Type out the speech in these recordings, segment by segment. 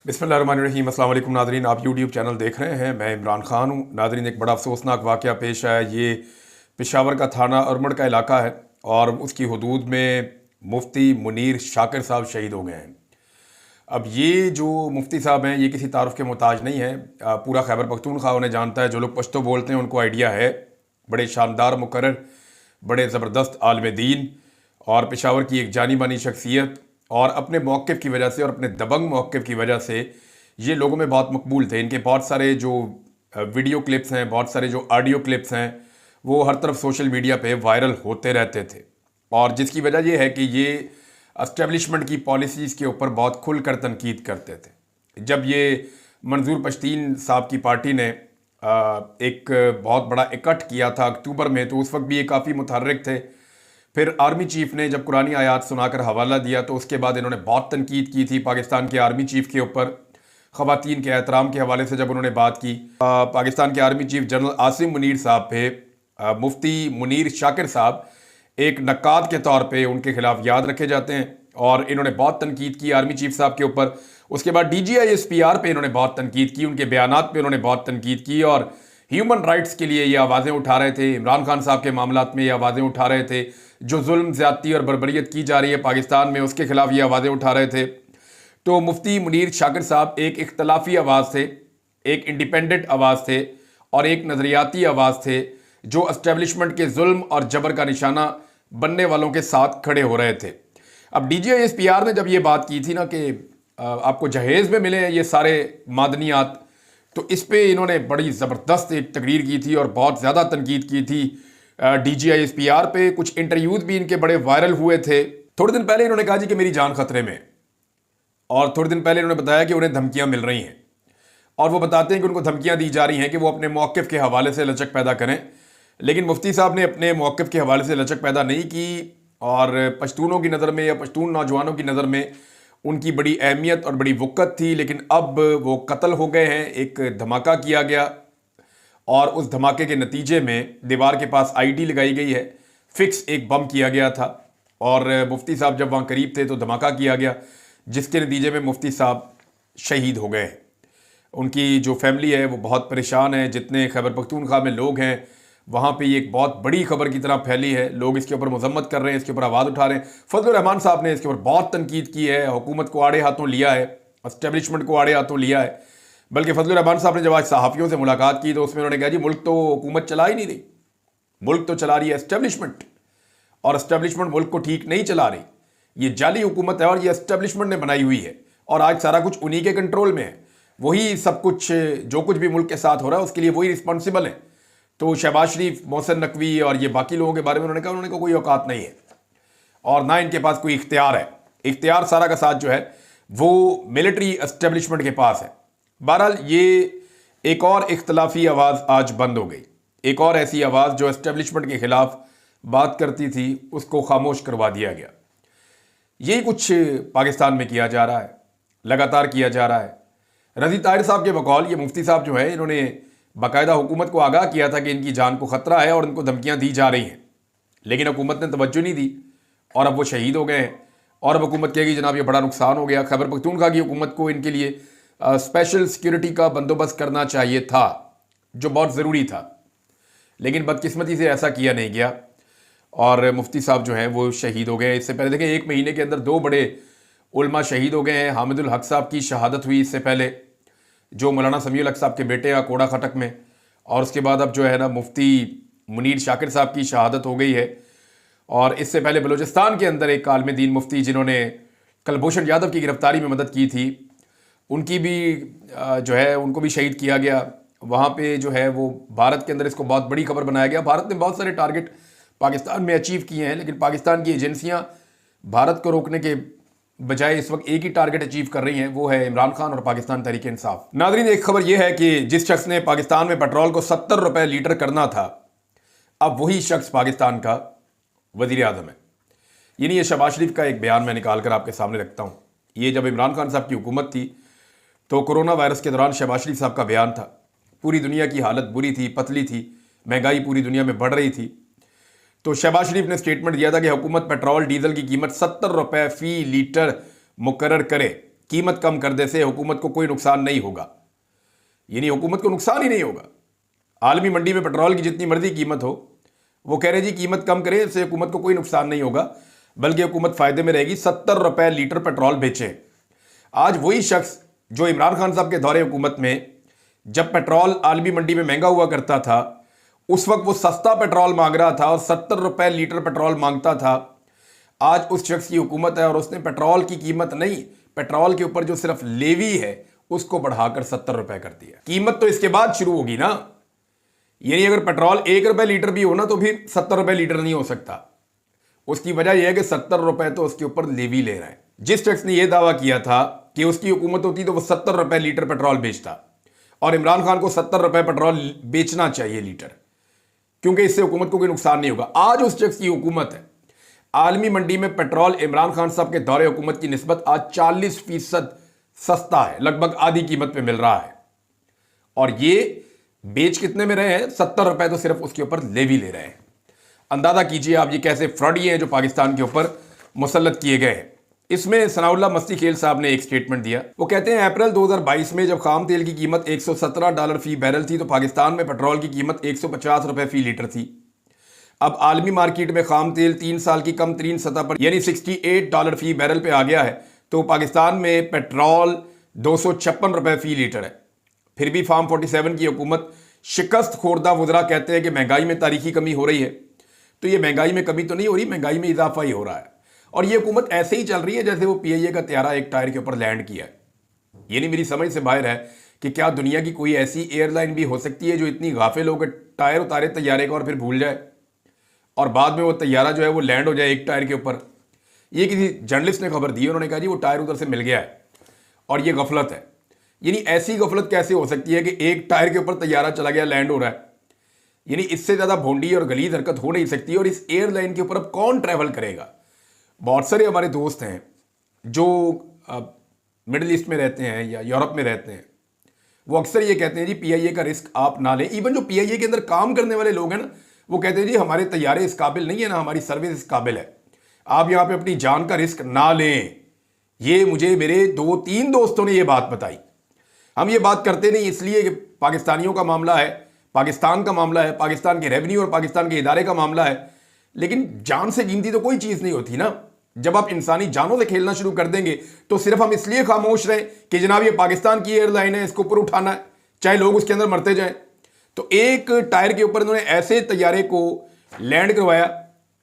बिस्मिल्लाहिर्रहमानिर्रहीम। अस्सलाम वालेकुम नाज़रीन, आप यूट्यूब चैनल देख रहे हैं। मैं इमरान खान हूँ। नाज़रीन, एक बड़ा अफसोसनाक वाक़या पेश आया। ये पेशावर का थाना अरमड़ का इलाका है और उसकी हदूद में मुफ्ती मुनीर शाकिर साहब शहीद हो गए हैं। अब ये जो मुफ्ती साहब हैं, ये किसी तारुफ के मोहताज नहीं है। पूरा खैबर पख्तूनख्वा उन्हें जानता है। जो लोग पश्तो बोलते हैं उनको आइडिया है। बड़े शानदार मुकर्रर, बड़े ज़बरदस्त आलिम दीन और पेशावर की एक जानी मानी शख्सियत, और अपने मौक़िफ़ की वजह से और अपने दबंग मौक़िफ़ की वजह से ये लोगों में बहुत मकबूल थे। इनके बहुत सारे जो वीडियो क्लिप्स हैं, बहुत सारे जो ऑडियो क्लिप्स हैं, वो हर तरफ सोशल मीडिया पे वायरल होते रहते थे। और जिसकी वजह ये है कि ये एस्टेब्लिशमेंट की पॉलिसीज़ के ऊपर बहुत खुलकर तनकीद करते थे। जब ये मंजूर पश्तीन साहब की पार्टी ने एक बहुत बड़ा इकट्ठ किया था अक्टूबर में, तो उस वक्त भी ये काफ़ी मुतहर्रिक थे। फिर आर्मी चीफ ने जब कुरानी आयात सुनाकर हवाला दिया, तो उसके बाद इन्होंने बहुत तनकीद की थी पाकिस्तान के आर्मी चीफ के ऊपर। ख़वातीन के एहतराम के हवाले से जब उन्होंने बात की, पाकिस्तान के army chief general Asim Munir साहब पे मुफ्ती मुनीर शाकिर साहब एक नक्काद के तौर पे उनके खिलाफ याद रखे जाते हैं, और इन्होंने बहुत तनकीद की आर्मी चीफ साहब के ऊपर। उसके बाद DGI-SPR पे इन्होंने बहुत तनकीद की, उनके बयानात पे उन्होंने बहुत तनकीद की, और ह्यूमन राइट्स के लिए ये आवाज़ें उठा रहे थे। इमरान खान साहब के मामलात में ये आवाज़ें उठा रहे थे। जो जुल्म, ज़्यादती और बर्बरियत की जा रही है पाकिस्तान में, उसके खिलाफ ये आवाज़ें उठा रहे थे। तो मुफ्ती मुनीर शाकिर साहब एक इख्तलाफी आवाज़ थे, एक इंडिपेंडेंट आवाज़ थे, और एक नज़रियाती आवाज़ थे जो एस्टेब्लिशमेंट के जुल्म और जबर का निशाना बनने वालों के साथ खड़े हो रहे थे। अब DGI-SPR ने जब ये बात की थी ना कि आपको जहेज़ में मिले हैं ये सारे मादनियात, तो इस पे इन्होंने बड़ी ज़बरदस्त एक तकरीर की थी और बहुत ज़्यादा तनकीद की थी DGI-SPR पे। कुछ इंटरव्यूज़ भी इनके बड़े वायरल हुए थे। थोड़े दिन पहले इन्होंने कहा जी कि मेरी जान खतरे में, और थोड़े दिन पहले इन्होंने बताया कि उन्हें धमकियां मिल रही हैं, और वो बताते हैं कि उनको धमकियां दी जा रही हैं कि वो अपने मौक़िफ़ के हवाले से लचक पैदा करें। लेकिन मुफ्ती साहब ने अपने मौक़िफ़ के हवाले से लचक पैदा नहीं की, और पश्तूनों की नज़र में या पश्तून नौजवानों की नज़र में उनकी बड़ी अहमियत और बड़ी वक़्त थी। लेकिन अब वो कत्ल हो गए हैं। एक धमाका किया गया, और उस धमाके के नतीजे में दीवार के पास ID लगाई गई है। फिक्स एक बम किया गया था, और मुफ्ती साहब जब वहाँ करीब थे तो धमाका किया गया, जिसके नतीजे में मुफ्ती साहब शहीद हो गए। उनकी जो फैमिली है वो बहुत परेशान है। जितने खैबर पख्तूनख्वा में लोग हैं, वहाँ पे ये एक बहुत बड़ी खबर की तरह फैली है। लोग इसके ऊपर मजम्मत कर रहे हैं, इसके ऊपर आवाज़ उठा रहे हैं। फजलुर रहमान साहब ने इसके ऊपर बहुत तनकीद की है, हुकूमत को आड़े हाथों लिया है, एस्टेब्लिशमेंट को आड़े हाथों लिया है। बल्कि फजलुर रहमान साहब ने जब आज सहाफ़ियों से मुलाकात की, तो उसमें उन्होंने कहा जी मुल्क तो हुकूमत चला ही नहीं रही, मुल्क तो चला रही है एस्टेब्लिशमेंट, और एस्टेब्लिशमेंट मुल्क को ठीक नहीं चला रही। ये जाली हुकूमत है और ये एस्टेब्लिशमेंट ने बनाई हुई है, और आज सारा कुछ उन्हीं के कंट्रोल में है। वही सब कुछ, जो कुछ भी मुल्क के साथ हो रहा है उसके लिए वही रिस्पॉन्सिबल है। तो शहबाज शरीफ, मोहसिन नकवी और ये बाकी लोगों के बारे में उन्होंने कहा कोई औकात नहीं है, और ना इनके पास कोई इख्तियार है। इख्तियार सारा का साथ जो है वो मिलिट्री एस्टेब्लिशमेंट के पास है। बहरहाल ये एक और इख्तलाफी आवाज़ आज बंद हो गई। एक और ऐसी आवाज़ जो एस्टेब्लिशमेंट के खिलाफ बात करती थी, उसको खामोश करवा दिया गया। यही कुछ पाकिस्तान में किया जा रहा है, लगातार किया जा रहा है। रज़ी ताहिर साहब के बकौल ये मुफ्ती साहब जो है, इन्होंने बाकायदा हुकूमत को आगाह किया था कि इनकी जान को ख़तरा है और इनको धमकियाँ दी जा रही हैं, लेकिन हुकूमत ने तवज्जो नहीं दी, और अब वो शहीद हो गए हैं। और अब हुकूमत कहेगी जनाब ये बड़ा नुकसान हो गया। खैबर पख्तूनख्वा की हुकूमत को इनके लिए स्पेशल सिक्योरिटी का बंदोबस्त करना चाहिए था, जो बहुत ज़रूरी था, लेकिन बदकिस्मती से ऐसा किया नहीं गया, और मुफ्ती साहब जो हैं वो शहीद हो गए। इससे पहले देखें, 1 महीने के अंदर 2 बड़े उलमा शहीद हो गए हैं। हामिदुल हक साहब की शहादत हुई इससे पहले, जो मौलाना समीउल हक साहब के बेटे हैं कोड़ा खटक में, और उसके बाद अब जो है ना मुफ्ती मुनीर शाकिर साहब की शहादत हो गई है। और इससे पहले बलूचिस्तान के अंदर एक आलिम दीन मुफ्ती जिन्होंने कुलभूषण यादव की गिरफ्तारी में मदद की थी, उनकी भी जो है उनको भी शहीद किया गया। वहाँ पे जो है वो भारत के अंदर इसको बहुत बड़ी खबर बनाया गया। भारत ने बहुत सारे टारगेट पाकिस्तान में अचीव किए हैं, लेकिन पाकिस्तान की एजेंसियाँ भारत को रोकने के बजाय इस वक्त एक ही टारगेट अचीव कर रही हैं, वो है इमरान खान और पाकिस्तान तहरीक इंसाफ। नाज़रीन, एक खबर यह है कि जिस शख्स ने पाकिस्तान में पेट्रोल को 70 रुपये लीटर करना था, अब वही शख्स पाकिस्तान का वज़ीर आज़म है। यानी ये शहबाज शरीफ का एक बयान मैं निकाल कर आपके सामने रखता हूँ। ये जब इमरान खान साहब की हुकूमत थी, तो कोरोना वायरस के दौरान शहबाज शरीफ साहब का बयान था, पूरी दुनिया की हालत बुरी थी, पतली थी, महंगाई पूरी दुनिया में बढ़ रही थी। तो शहबाज शरीफ ने स्टेटमेंट दिया था कि हुकूमत पेट्रोल डीजल की कीमत 70 रुपये फ़ी लीटर मुकर्रर करे, कीमत कम कर दे से हुकूमत को कोई नुकसान नहीं होगा, यानी हुकूमत को नुकसान ही नहीं होगा। आलमी मंडी में पेट्रोल की जितनी मर्जी कीमत हो, वो कह रहे जी कीमत कम करें, इससे हुकूमत को कोई नुकसान नहीं होगा, बल्कि हुकूमत फायदे में रहेगी। 70 रुपए लीटर पेट्रोल बेचे। आज वही शख्स जो इमरान खान साहब के दौरे हुकूमत में जब पेट्रोल आलमी मंडी में महंगा हुआ करता था, उस वक्त वो सस्ता पेट्रोल मांग रहा था और 70 रुपए लीटर पेट्रोल मांगता था। आज उस शख्स की हुकूमत है और उसने पेट्रोल की कीमत नहीं, पेट्रोल के ऊपर जो सिर्फ लेवी है उसको बढ़ाकर 70 रुपए कर दिया। कीमत तो इसके बाद शुरू होगी ना, यानी अगर पेट्रोल 1 रुपए लीटर भी हो ना तो फिर 70 रुपए लीटर नहीं हो सकता। उसकी वजह यह है कि 70 रुपए तो उसके ऊपर लेवी ले रहा है। जिस शख्स ने यह दावा किया था कि उसकी हुकूमत होती तो वो 70 रुपए लीटर पेट्रोल बेचता, और इमरान खान को 70 रुपए पेट्रोल बेचना चाहिए लीटर, क्योंकि इससे हुकूमत को कोई नुकसान नहीं होगा। आज उस शख्स की हुकूमत है। आलमी मंडी में पेट्रोल इमरान खान साहब के दौरे हुकूमत की निस्बत आज 40% सस्ता है, लगभग आधी कीमत पे मिल रहा है। और ये बेच कितने में रहे हैं? 70 रुपए तो सिर्फ उसके ऊपर लेवी ले रहे हैं। अंदाजा कीजिए आप ये कैसे फ्रॉडी हैं जो पाकिस्तान के ऊपर मुसल्लत किए गए हैं। इसमें सनाउल्लाह मस्ती खेल साहब ने एक स्टेटमेंट दिया। वो कहते हैं अप्रैल 2022 में जब खाम तेल की कीमत $117 फी बैरल थी तो पाकिस्तान में पेट्रोल की कीमत 150 रुपए फी लीटर थी। अब आलमी मार्केट में खाम तेल 3 साल की कम तरीन सतह पर यानी $68 फी बैरल पे आ गया है, तो पाकिस्तान में पेट्रोल 256 रुपए फी लीटर है। फिर भी फार्म 47 की हुकूमत शिकस्त खोरदा वुज़रा कहते हैं कि महंगाई में तारीखी कमी हो रही है। तो ये महंगाई में कमी तो नहीं हो रही, महंगाई में इजाफा ही हो रहा है। और ये हुकूमत ऐसे ही चल रही है जैसे वो PIA का त्यारा एक टायर के ऊपर लैंड किया है। ये नहीं, मेरी समझ से बाहर है कि क्या दुनिया की कोई ऐसी एयरलाइन भी हो सकती है जो इतनी गाफिल हो कि टायर उतारे तैयारे का और फिर भूल जाए और बाद में वो तैयारा जो है वो लैंड हो जाए एक टायर के ऊपर। ये किसी जर्नलिस्ट ने खबर दी, उन्होंने कहा जी वो टायर उधर से मिल गया है और ये गफलत है। यानी ऐसी गफलत कैसे हो सकती है कि एक टायर के ऊपर तैयारा चला गया, लैंड हो रहा है? यानी इससे ज़्यादा भोंडी और गलीज हरकत हो नहीं सकती। और इस एयरलाइन के ऊपर अब कौन ट्रैवल करेगा? बहुत सारे हमारे दोस्त हैं जो मिडिल ईस्ट में रहते हैं या यूरोप में रहते हैं, वो अक्सर ये कहते हैं जी PIA का रिस्क आप ना लें। इवन जो PIA के अंदर काम करने वाले लोग हैं ना, वो कहते हैं जी हमारे तैयारे इस काबिल नहीं है ना हमारी सर्विस इस काबिल है, आप यहाँ पे अपनी जान का रिस्क ना लें। ये मुझे मेरे 2-3 दोस्तों ने ये बात बताई। हम ये बात करते नहीं इसलिए कि पाकिस्तानियों का मामला है, पाकिस्तान का मामला है, पाकिस्तान के रेवेन्यू और पाकिस्तान के इदारे का मामला है, लेकिन जान से कीमती तो कोई चीज़ नहीं होती ना। जब आप इंसानी जानों से खेलना शुरू कर देंगे तो सिर्फ हम इसलिए खामोश रहें कि जनाब ये पाकिस्तान की एयरलाइन है, इसको ऊपर उठाना है, चाहे लोग उसके अंदर मरते जाएं। तो एक टायर के ऊपर इन्होंने ऐसे तैयारे को लैंड करवाया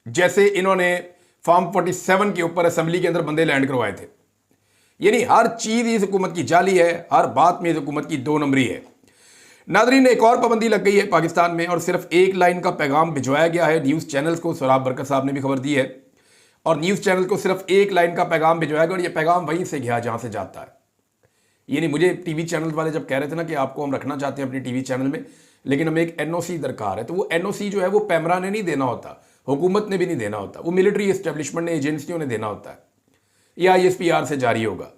जैसे इन्होंने फार्म 47 के ऊपर असेंबली के अंदर बंदे लैंड करवाए थे। यानी हर चीज़ इस हुकूमत की जाली है, हर बात में इस हुकूमत की 2 नंबरी है। नादरीन, एक और पाबंदी लग गई है पाकिस्तान में और सिर्फ एक लाइन का पैगाम भिजवाया गया है न्यूज़ चैनल्स को। सोराब बरकत साहब ने भी खबर दी है और न्यूज़ चैनल को सिर्फ एक लाइन का पैगाम भिजवाया गया और ये पैगाम वहीं से गया जहाँ से जाता है। यानी मुझे टीवी चैनल वाले जब कह रहे थे ना कि आपको हम रखना चाहते हैं अपने टीवी चैनल में, लेकिन हमें एक NOC दरकार है, तो वो NOC जो है वो पैमरा ने नहीं देना होता, हुकूमत ने भी नहीं देना होता, वो मिलिट्री एस्टेब्लिशमेंट ने, एजेंसियों ने देना होता है, या ISPR से जारी होगा।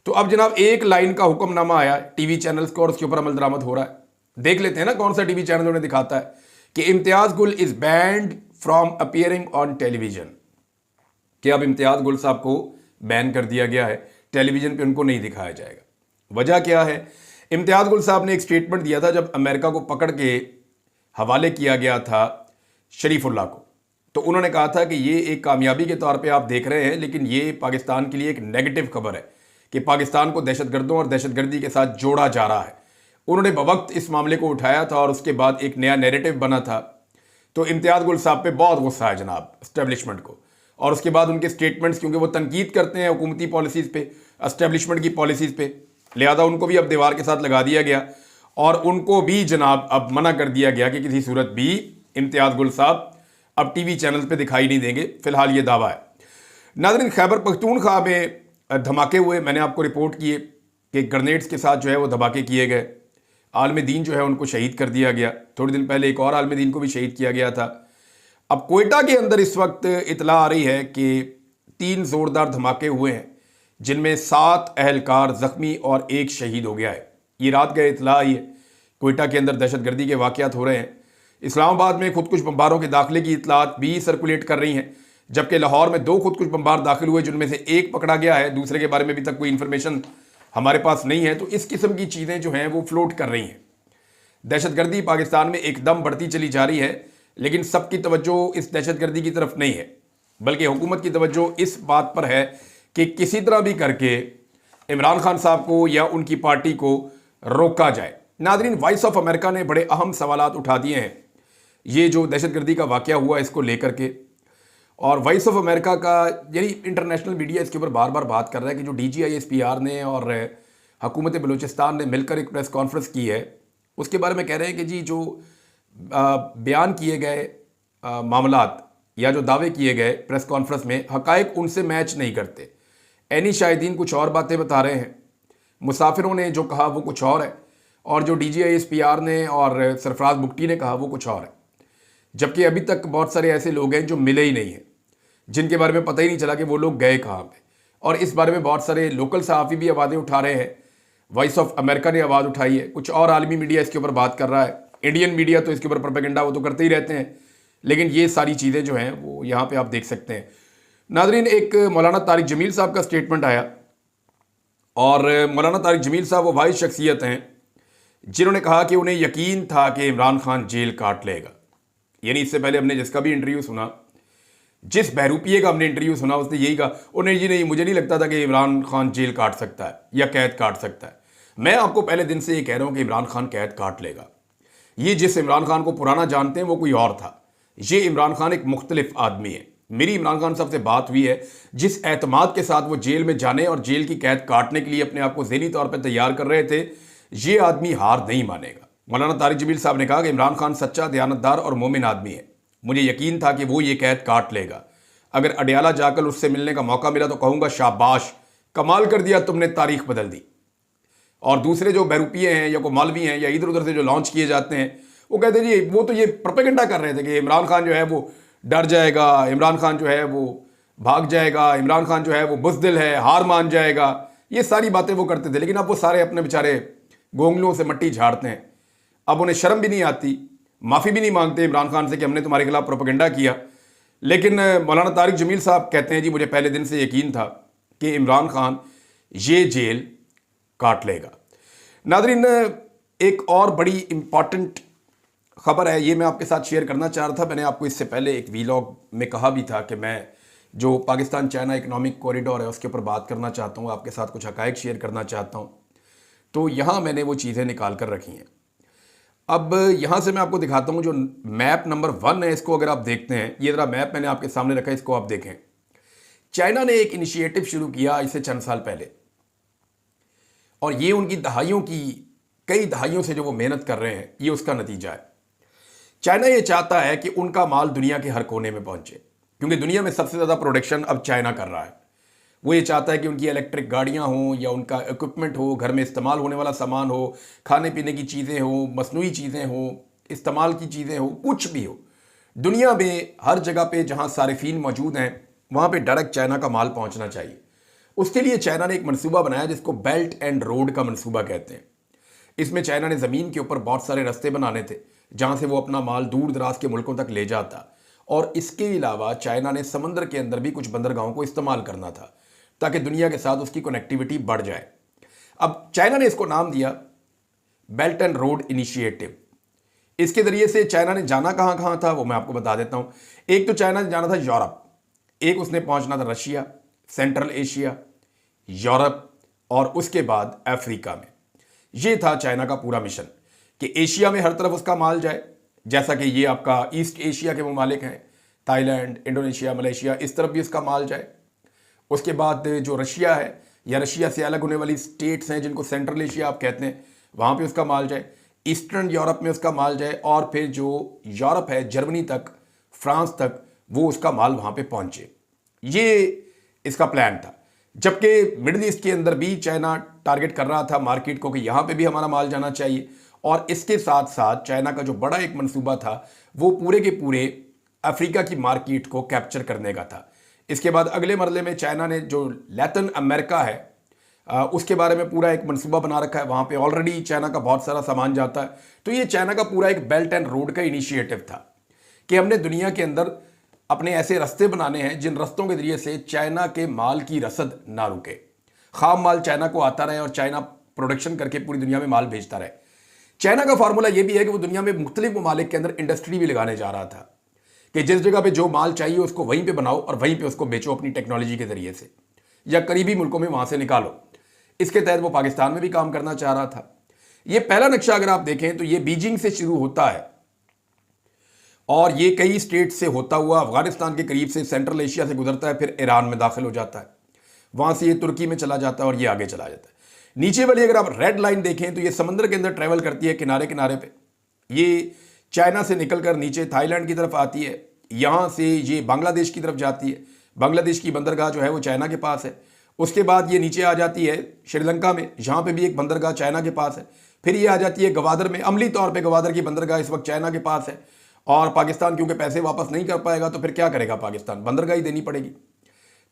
तो अब जनाब एक लाइन का हुक्मनामा आया टीवी चैनल्स को और उसके ऊपर अमल दरामद हो रहा है। देख लेते हैं ना कौन सा टीवी चैनल उन्हें दिखाता है कि इम्तियाज गुल is banned from appearing on television, कि अब इम्तियाज गुल साहब को बैन कर दिया गया है, टेलीविजन पे उनको नहीं दिखाया जाएगा। वजह क्या है? इम्तियाज गुल साहब ने एक स्टेटमेंट दिया था जब अमेरिका को पकड़ के हवाले किया गया था शरीफुल्लाह को, तो उन्होंने कहा था कि ये एक कामयाबी के तौर पे आप देख रहे हैं, लेकिन ये पाकिस्तान के लिए एक नेगेटिव खबर है कि पाकिस्तान को दहशतगर्दों और दहशतगर्दी के साथ जोड़ा जा रहा है। उन्होंने बवक्त इस मामले को उठाया था और उसके बाद एक नया नैरेटिव बना था। तो इम्तियाज गुल साहब पे बहुत गुस्सा है जनाब एस्टेब्लिशमेंट को, और उसके बाद उनके स्टेटमेंट्स, क्योंकि वो तनकीद करते हैं हुकूमती पॉलिसीज़ पे, एस्टेब्लिशमेंट की पॉलिसीज़ पे, लिहाजा उनको भी अब दीवार के साथ लगा दिया गया और उनको भी जनाब अब मना कर दिया गया कि किसी सूरत भी इम्तियाज गुल साहब अब टीवी चैनल पे दिखाई नहीं देंगे। फिलहाल ये दावा है। नाज़रीन, खैबर पख्तूनख्वा में धमाके हुए, मैंने आपको रिपोर्ट किए कि ग्रेनेड्स के साथ जो है वो धमाके किए गए, आलम दीन जो है उनको शहीद कर दिया गया। थोड़े दिन पहले एक और आलम दीन को भी शहीद किया गया था। अब कोयटा के अंदर इस वक्त इतला आ रही है कि 3 ज़ोरदार धमाके हुए हैं जिनमें 7 अहलकार ज़ख्मी और 1 शहीद हो गया है। ये रात गए इतला आई है कोयटा के अंदर दहशतगर्दी के वाक़यात हो रहे हैं। इस्लामाबाद में खुदकुश बम्बारों के दाखिले की इतलात भी सर्कुलेट कर रही हैं जबकि लाहौर में 2 खुदकुश बमबार दाखिल हुए, जिनमें से एक पकड़ा गया है, दूसरे के बारे में अभी तक कोई इन्फॉर्मेशन हमारे पास नहीं है। तो इस किस्म की चीज़ें जो हैं वो फ्लोट कर रही हैं। दहशतगर्दी पाकिस्तान में एकदम बढ़ती चली जा रही है, लेकिन सबकी तवज्जो इस दहशतगर्दी की तरफ नहीं है, बल्कि हुकूमत की तवज्जो इस बात पर है कि किसी तरह भी करके इमरान खान साहब को या उनकी पार्टी को रोका जाए। नादरीन, वॉइस ऑफ अमेरिका ने बड़े अहम सवालात उठा दिए हैं ये जो दहशतगर्दी का वाक़या हुआ इसको लेकर के। और वॉइस ऑफ अमेरिका का यानी इंटरनेशनल मीडिया इसके ऊपर बार बार बात कर रहा है कि जो DGISPR ने और हुकूमत बलूचिस्तान ने मिलकर एक प्रेस कॉन्फ्रेंस की है, उसके बारे में कह रहे हैं कि जी जो बयान किए गए मामलात या जो दावे किए गए प्रेस कॉन्फ्रेंस में, हकायक उनसे मैच नहीं करते। एनी शाहिदीन कुछ और बातें बता रहे हैं, मुसाफिरों ने जो कहा वो कुछ और है, और जो DGISPR ने और सरफराज बुगटी ने कहा वो कुछ और है। जबकि अभी तक बहुत सारे ऐसे लोग हैं जो मिले ही नहीं हैं, जिनके बारे में पता ही नहीं चला कि वो लोग गए कहाँ पे। और इस बारे में बहुत सारे लोकल सहाफ़ी भी आवाज़ें उठा रहे हैं। वॉइस ऑफ अमेरिका ने आवाज़ उठाई है, कुछ और आलमी मीडिया इसके ऊपर बात कर रहा है। इंडियन मीडिया तो इसके ऊपर प्रोपेगेंडा वो तो करते ही रहते हैं, लेकिन ये सारी चीज़ें जो हैं वो यहाँ पे आप देख सकते हैं। नादरीन, एक मौलाना तारिक जमील साहब का स्टेटमेंट आया, और मौलाना तारिक जमील साहब वो वाहिद शख्सियत हैं जिन्होंने कहा कि उन्हें यकीन था कि इमरान खान जेल काट लेगा। यानी इससे पहले हमने जिसका भी इंटरव्यू सुना, जिस बहरूपिये का हमने इंटरव्यू सुना, उसने यही कहा, उन्हें जी नहीं, मुझे नहीं लगता था कि इमरान खान जेल काट सकता है या कैद काट सकता है। मैं आपको पहले दिन से ये कह रहा हूँ कि इमरान खान कैद काट लेगा। ये जिस इमरान खान को पुराना जानते हैं वो कोई और था, ये इमरान खान एक मुख्तलिफ आदमी है। मेरी इमरान खान साहब से बात हुई है, जिस एतमाद के साथ वो जेल में जाने और जेल की कैद काटने के लिए अपने आप को ज़हनी तौर पर तैयार कर रहे थे, ये आदमी हार नहीं मानेगा। मौलाना तारिक जमील साहब ने कहा कि इमरान खान सच्चा, दयानतदार और मोमिन आदमी है। मुझे यकीन था कि वो ये कैद काट लेगा। अगर अडयाला जाकर उससे मिलने का मौका मिला तो कहूँगा शाबाश, कमाल कर दिया तुमने, तारीख बदल दी। और दूसरे जो बहरूपिये हैं या को मौलवी हैं या इधर उधर से जो लॉन्च किए जाते हैं, वो कहते हैं जी वो तो ये प्रोपेगेंडा कर रहे थे कि इमरान खान जो है वो डर जाएगा, इमरान खान जो है वो भाग जाएगा, इमरान खान जो है वो बुज़दिल है, हार मान जाएगा। ये सारी बातें वो करते थे, लेकिन अब वो सारे अपने बेचारे गोंगलों से मट्टी झाड़ते हैं। अब उन्हें शर्म भी नहीं आती, माफ़ी भी नहीं मांगते इमरान खान से कि हमने तुम्हारे खिलाफ प्रोपेगेंडा किया। लेकिन मौलाना तारिक जमील साहब कहते हैं जी मुझे पहले दिन से यकीन था कि इमरान खान ये जेल काट लेगा। नादरीन, एक और बड़ी इंपॉर्टेंट ख़बर है, ये मैं आपके साथ शेयर करना चाह रहा था। मैंने आपको इससे पहले एक वीलॉग में कहा भी था कि मैं जो पाकिस्तान चाइना इकोनॉमिक कॉरिडोर है उसके ऊपर बात करना चाहता हूँ, आपके साथ कुछ हकायक शेयर करना चाहता हूँ। तो यहाँ मैंने वो चीज़ें निकाल कर रखी हैं। अब यहाँ से मैं आपको दिखाता हूँ, जो मैप नंबर 1 है, इसको अगर आप देखते हैं, ये ज़रा मैप मैंने आपके सामने रखा है, इसको आप देखें। चाइना ने एक इनिशिएटिव शुरू किया इससे चंद साल पहले, और ये उनकी दहाइयों की, कई दहाइयों से जो वो मेहनत कर रहे हैं, ये उसका नतीजा है। चाइना ये चाहता है कि उनका माल दुनिया के हर कोने में पहुंचे, क्योंकि दुनिया में सबसे ज़्यादा प्रोडक्शन अब चाइना कर रहा है। वो ये चाहता है कि उनकी इलेक्ट्रिक गाड़ियां हों या उनका इक्विपमेंट हो, घर में इस्तेमाल होने वाला सामान हो, खाने पीने की चीज़ें हो, मसनूई चीज़ें हो, इस्तेमाल की चीज़ें हो, कुछ भी हो, दुनिया में हर जगह पे जहां सारिफीन मौजूद हैं वहां पे डायरेक्ट चाइना का माल पहुंचना चाहिए। उसके लिए चाइना ने एक मनसूबा बनाया जिसको बेल्ट एंड रोड का मनसूबा कहते हैं। इसमें चाइना ने ज़मीन के ऊपर बहुत सारे रास्ते बनाने थे जहाँ से वो अपना माल दूर दराज के मुल्कों तक ले जाता, और इसके अलावा चाइना ने समंदर के अंदर भी कुछ बंदरगाहों को इस्तेमाल करना था ताकि दुनिया के साथ उसकी कनेक्टिविटी बढ़ जाए। अब चाइना ने इसको नाम दिया बेल्ट एंड रोड इनिशिएटिव। इसके ज़रिए से चाइना ने जाना कहाँ कहाँ था वो मैं आपको बता देता हूँ। एक तो चाइना ने जाना था यूरोप, एक उसने पहुँचना था रशिया, सेंट्रल एशिया, यूरोप, और उसके बाद अफ्रीका में। ये था चाइना का पूरा मिशन कि एशिया में हर तरफ उसका माल जाए, जैसा कि ये आपका ईस्ट एशिया के ममालिक हैं, थाईलैंड, इंडोनेशिया, मलेशिया, इस तरफ भी उसका माल जाए। उसके बाद जो रशिया है या रशिया से अलग होने वाली स्टेट्स हैं जिनको सेंट्रल एशिया आप कहते हैं, वहाँ पे उसका माल जाए। ईस्टर्न यूरोप में उसका माल जाए, और फिर जो यूरोप है, जर्मनी तक, फ्रांस तक, वो उसका माल वहाँ पे पहुँचे। ये इसका प्लान था। जबकि मिडिल ईस्ट के अंदर भी चाइना टारगेट कर रहा था मार्केट को कि यहाँ पे भी हमारा माल जाना चाहिए, और इसके साथ साथ चाइना का जो बड़ा एक मंसूबा था वो पूरे के पूरे अफ्रीका की मार्केट को कैप्चर करने का था। इसके बाद अगले मरले में चाइना ने जो लैटिन अमेरिका है उसके बारे में पूरा एक मंसूबा बना रखा है। वहाँ पे ऑलरेडी चाइना का बहुत सारा सामान जाता है। तो ये चाइना का पूरा एक बेल्ट एंड रोड का इनिशिएटिव था कि हमने दुनिया के अंदर अपने ऐसे रास्ते बनाने हैं जिन रास्तों के जरिए से चाइना के माल की रसद ना रुके, खाम माल चाइना को आता रहे और चाइना प्रोडक्शन करके पूरी दुनिया में माल भेजता रहे। चाइना का फार्मूला यह भी है कि वो दुनिया में मुख्तलिफ ममालिक के अंदर इंडस्ट्री भी लगाने जा रहा था कि जिस जगह पे जो माल चाहिए उसको वहीं पे बनाओ और वहीं पे उसको बेचो अपनी टेक्नोलॉजी के जरिए से, या करीबी मुल्कों में वहां से निकालो। इसके तहत वो पाकिस्तान में भी काम करना चाह रहा था। ये पहला नक्शा अगर आप देखें तो ये बीजिंग से शुरू होता है और ये कई स्टेट से होता हुआ अफगानिस्तान के करीब से सेंट्रल एशिया से गुजरता है, फिर ईरान में दाखिल हो जाता है, वहां से ये तुर्की में चला जाता है और ये आगे चला जाता है। नीचे वाली अगर आप रेड लाइन देखें तो ये समंदर के अंदर ट्रेवल करती है किनारे किनारे पे। ये चाइना से निकलकर नीचे थाईलैंड की तरफ आती है, यहां से ये बांग्लादेश की तरफ जाती है। बांग्लादेश की बंदरगाह जो है वो चाइना के पास है। उसके बाद ये नीचे आ जाती है श्रीलंका में, जहां पे भी एक बंदरगाह चाइना के पास है। फिर ये आ जाती है गवादर में। अमली तौर पे गवादर की बंदरगाह इस वक्त चाइना के पास है और पाकिस्तान क्योंकि पैसे वापस नहीं कर पाएगा तो फिर क्या करेगा पाकिस्तान, बंदरगाह ही देनी पड़ेगी।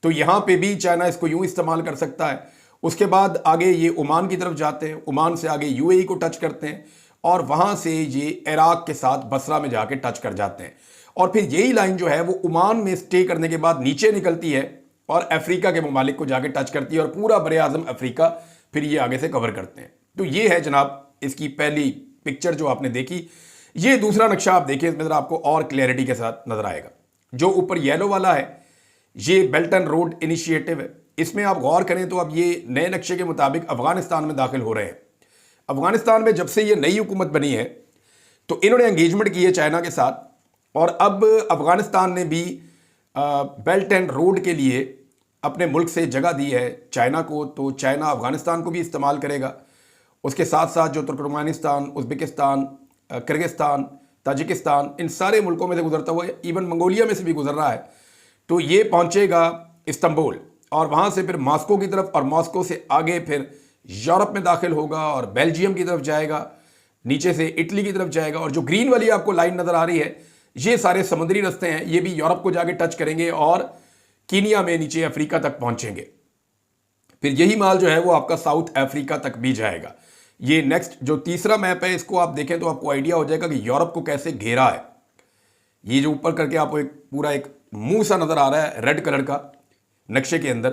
तो यहां पे भी चाइना इसको यूं इस्तेमाल कर सकता है। उसके बाद आगे ये ओमान की तरफ जाते हैं, ओमान से आगे यूएई को टच करते हैं और वहां से ये इराक के साथ बसरा में जाके टच कर जाते हैं। और फिर यही लाइन जो है वो ओमान में स्टे करने के बाद नीचे निकलती है और अफ्रीका के ममालिक को जाके टच करती है और पूरा बरे आजम अफ्रीका फिर ये आगे से कवर करते हैं। तो ये है जनाब इसकी पहली पिक्चर जो आपने देखी। ये दूसरा नक्शा आप देखिए, इसमें आपको और क्लैरिटी के साथ नजर आएगा। जो ऊपर येलो वाला है ये बेल्ट एंड रोड इनिशिएटिव है। इसमें आप गौर करें तो अब ये नए नक्शे के मुताबिक अफगानिस्तान में दाखिल हो रहे हैं। अफगानिस्तान में जब से ये नई हुकूमत बनी है तो इन्होंने एंगेजमेंट की है चाइना के साथ और अब अफगानिस्तान ने भी बेल्ट एंड रोड के लिए अपने मुल्क से जगह दी है चाइना को। तो चाइना अफगानिस्तान को भी इस्तेमाल करेगा। उसके साथ साथ जो तुर्कमेनिस्तान, उज़्बेकिस्तान, किर्गिस्तान, ताजिकिस्तान, इन सारे मुल्कों में से गुजरता हुआ, इवन मंगोलिया में से भी गुजर रहा है, तो ये पहुंचेगा इस्तांबुल और वहां से फिर मॉस्को की तरफ और मॉस्को से आगे फिर यूरोप में दाखिल होगा और बेल्जियम की तरफ जाएगा, नीचे से इटली की तरफ जाएगा। और जो ग्रीन वाली आपको लाइन नजर आ रही है ये सारे समुद्री रास्ते हैं, ये भी यूरोप को जाके टच करेंगे और कीनिया में नीचे अफ्रीका तक पहुंचेंगे। फिर यही माल जो है वो आपका साउथ अफ्रीका तक भी जाएगा। ये नेक्स्ट जो तीसरा मैप है इसको आप देखें तो आपको आइडिया हो जाएगा कि यूरोप को कैसे घेरा है। ये जो ऊपर करके आपको एक पूरा एक मुंह सा नजर आ रहा है रेड कलर का नक्शे के अंदर,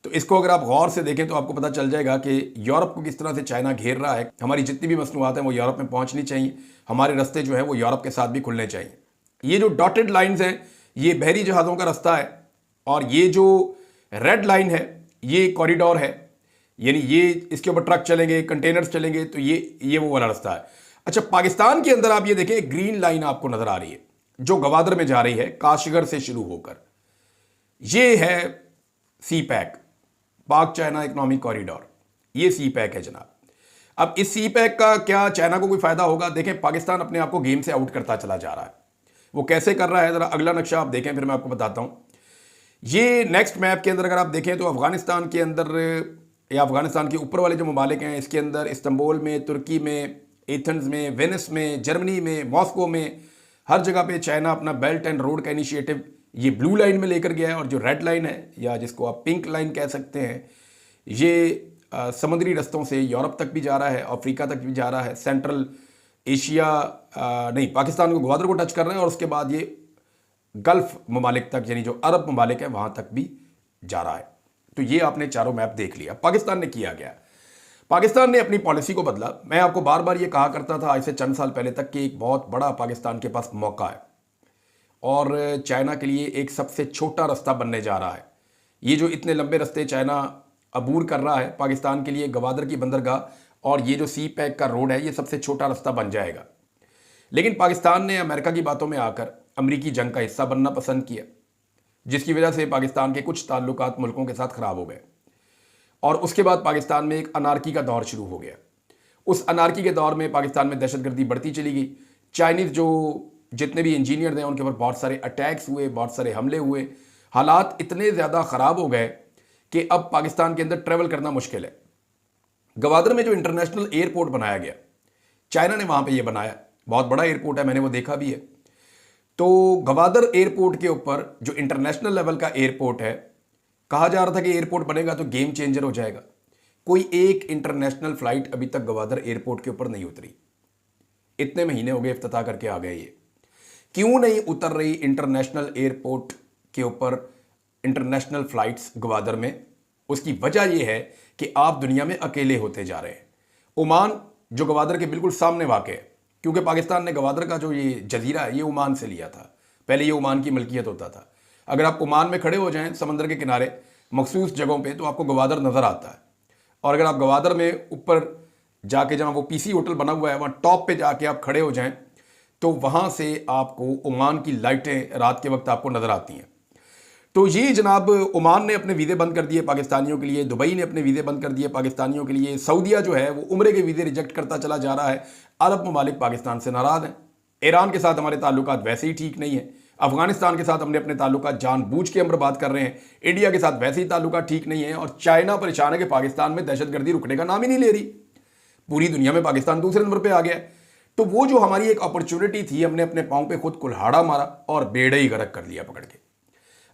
तो इसको अगर आप गौर से देखें तो आपको पता चल जाएगा कि यूरोप को किस तरह से चाइना घेर रहा है। हमारी जितनी भी मसनूआत हैं वो यूरोप में पहुंचनी चाहिए, हमारे रास्ते जो है वो यूरोप के साथ भी खुलने चाहिए। ये जो डॉटेड लाइंस हैं ये बहरी जहाज़ों का रास्ता है और ये जो रेड लाइन है ये कॉरिडोर है, यानी ये इसके ऊपर ट्रक चलेंगे, कंटेनर्स चलेंगे, तो ये वो वाला रास्ता है। अच्छा, पाकिस्तान के अंदर आप ये देखें ग्रीन लाइन आपको नजर आ रही है जो गवादर में जा रही है काशगर से शुरू होकर, ये है सी पैक, पाक चाइना इकोनॉमिक कॉरिडोर, ये सी पैक है जनाब। अब इस सी पैक का क्या चाइना को कोई फायदा होगा? देखें पाकिस्तान अपने आप को गेम से आउट करता चला जा रहा है। वो कैसे कर रहा है जरा अगला नक्शा आप देखें फिर मैं आपको बताता हूं। ये नेक्स्ट मैप के अंदर अगर आप देखें तो अफगानिस्तान के अंदर या अफगानिस्तान के ऊपर वाले जो ममालिक हैं इसके अंदर इस्तांबुल में, तुर्की में, एथेंस में, वेनिस में, जर्मनी में, मॉस्को में, हर जगह पे चाइना अपना बेल्ट एंड रोड का इनिशिएटिव ये ब्लू लाइन में लेकर गया है। और जो रेड लाइन है या जिसको आप पिंक लाइन कह सकते हैं ये समुद्री रस्तों से यूरोप तक भी जा रहा है, अफ्रीका तक भी जा रहा है, सेंट्रल एशिया नहीं पाकिस्तान को ग्वादर को टच कर रहा है और उसके बाद ये गल्फ ममालिक तक यानी जो अरब ममालिक है वहां तक भी जा रहा है। तो ये आपने चारों मैप देख लिया। पाकिस्तान ने किया गया, पाकिस्तान ने अपनी पॉलिसी को बदला। मैं आपको बार बार ये कहा करता था आज से चंद साल पहले तक कि एक बहुत बड़ा पाकिस्तान के पास मौका है और चाइना के लिए एक सबसे छोटा रास्ता बनने जा रहा है। ये जो इतने लंबे रास्ते चाइना अबूर कर रहा है पाकिस्तान के लिए, गवादर की बंदरगाह और ये जो सी पैक का रोड है ये सबसे छोटा रास्ता बन जाएगा। लेकिन पाकिस्तान ने अमेरिका की बातों में आकर अमरीकी जंग का हिस्सा बनना पसंद किया, जिसकी वजह से पाकिस्तान के कुछ ताल्लुकात मुल्कों के साथ ख़राब हो गए और उसके बाद पाकिस्तान में एक अनारकी का दौर शुरू हो गया। उस अनारकी के दौर में पाकिस्तान में दहशतगर्दी बढ़ती चली गई। चाइनीज़ जो जितने भी इंजीनियर थे उनके ऊपर बहुत सारे अटैक्स हुए, बहुत सारे हमले हुए, हालात इतने ज़्यादा ख़राब हो गए कि अब पाकिस्तान के अंदर ट्रैवल करना मुश्किल है। गवादर में जो इंटरनेशनल एयरपोर्ट बनाया गया, चाइना ने वहाँ पे ये बनाया, बहुत बड़ा एयरपोर्ट है, मैंने वो देखा भी है। तो गवादर एयरपोर्ट के ऊपर जो इंटरनेशनल लेवल का एयरपोर्ट है, कहा जा रहा था कि एयरपोर्ट बनेगा तो गेम चेंजर हो जाएगा। कोई एक इंटरनेशनल फ्लाइट अभी तक गवादर एयरपोर्ट के ऊपर नहीं उतरी। इतने महीने हो गए इफ्तिताह करके आ गए ये। क्यों नहीं उतर रही इंटरनेशनल एयरपोर्ट के ऊपर इंटरनेशनल फ्लाइट्स ग्वादर में? उसकी वजह यह है कि आप दुनिया में अकेले होते जा रहे हैं। ओमान जो ग्वादर के बिल्कुल सामने वाक़ है, क्योंकि पाकिस्तान ने ग्वादर का जो ये जजीरा है ये ओमान से लिया था, पहले ये ओमान की मलकियत होता था। अगर आप ओमान में खड़े हो जाएं समंदर के किनारे मखसूस जगहों पे तो आपको ग्वादर नज़र आता है। और अगर आप ग्वादर में ऊपर जाके जहाँ वो पीसी होटल बना हुआ है वहाँ टॉप पे जाके आप खड़े हो जाएं तो वहाँ से आपको ओमान की लाइटें रात के वक्त आपको नज़र आती हैं। तो ये जनाब ओमान ने अपने वीज़े बंद कर दिए पाकिस्तानियों के लिए, दुबई ने अपने वीज़े बंद कर दिए पाकिस्तानियों के लिए, सऊदीया जो है वो उम्रे के वीज़े रिजेक्ट करता चला जा रहा है। अरब ममालिक पाकिस्तान से नाराज़ हैं। ईरान के साथ हमारे ताल्लुकात वैसे ही ठीक नहीं है। अफगानिस्तान के साथ हमने अपने ताल्लुकात जानबूझ के हम बर्बाद कर रहे हैं। इंडिया के साथ वैसे ही ताल्लुकात ठीक नहीं है। और चाइना परेशान है कि पाकिस्तान में दहशतगर्दी रुकने का नाम ही नहीं ले रही। पूरी दुनिया में पाकिस्तान दूसरे नंबर पर आ गया है। तो वो जो हमारी एक अपॉर्चुनिटी थी, हमने अपने पाँव पे खुद कुल्हाड़ा मारा और बेड़े ही गर्क कर लिया पकड़ के।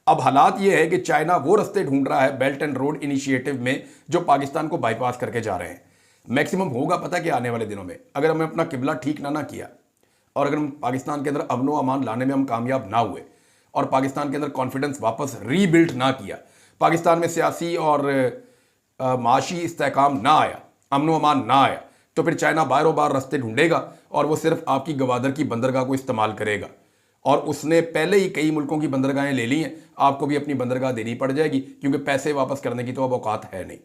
अब हालात ये है कि चाइना वो रास्ते ढूंढ रहा है बेल्ट एंड रोड इनिशिएटिव में जो पाकिस्तान को बाईपास करके जा रहे हैं। मैक्सिमम होगा पता कि आने वाले दिनों में अगर हमने अपना किबला ठीक ना किया और अगर हम पाकिस्तान के अंदर अमनो अमान लाने में हम कामयाब ना हुए और पाकिस्तान के अंदर कॉन्फिडेंस वापस रीबिल्ड ना किया, पाकिस्तान में सियासी और माशी इस्तेहकाम ना आया, अमनो अमान ना आया, तो फिर चाइना बारों बार रास्ते ढूंढेगा और वो सिर्फ आपकी ग्वादर की बंदरगाह को इस्तेमाल करेगा। और उसने पहले ही कई मुल्कों की बंदरगाहें ले ली हैं, आपको भी अपनी बंदरगाह देनी पड़ जाएगी क्योंकि पैसे वापस करने की तो अब औकात है नहीं।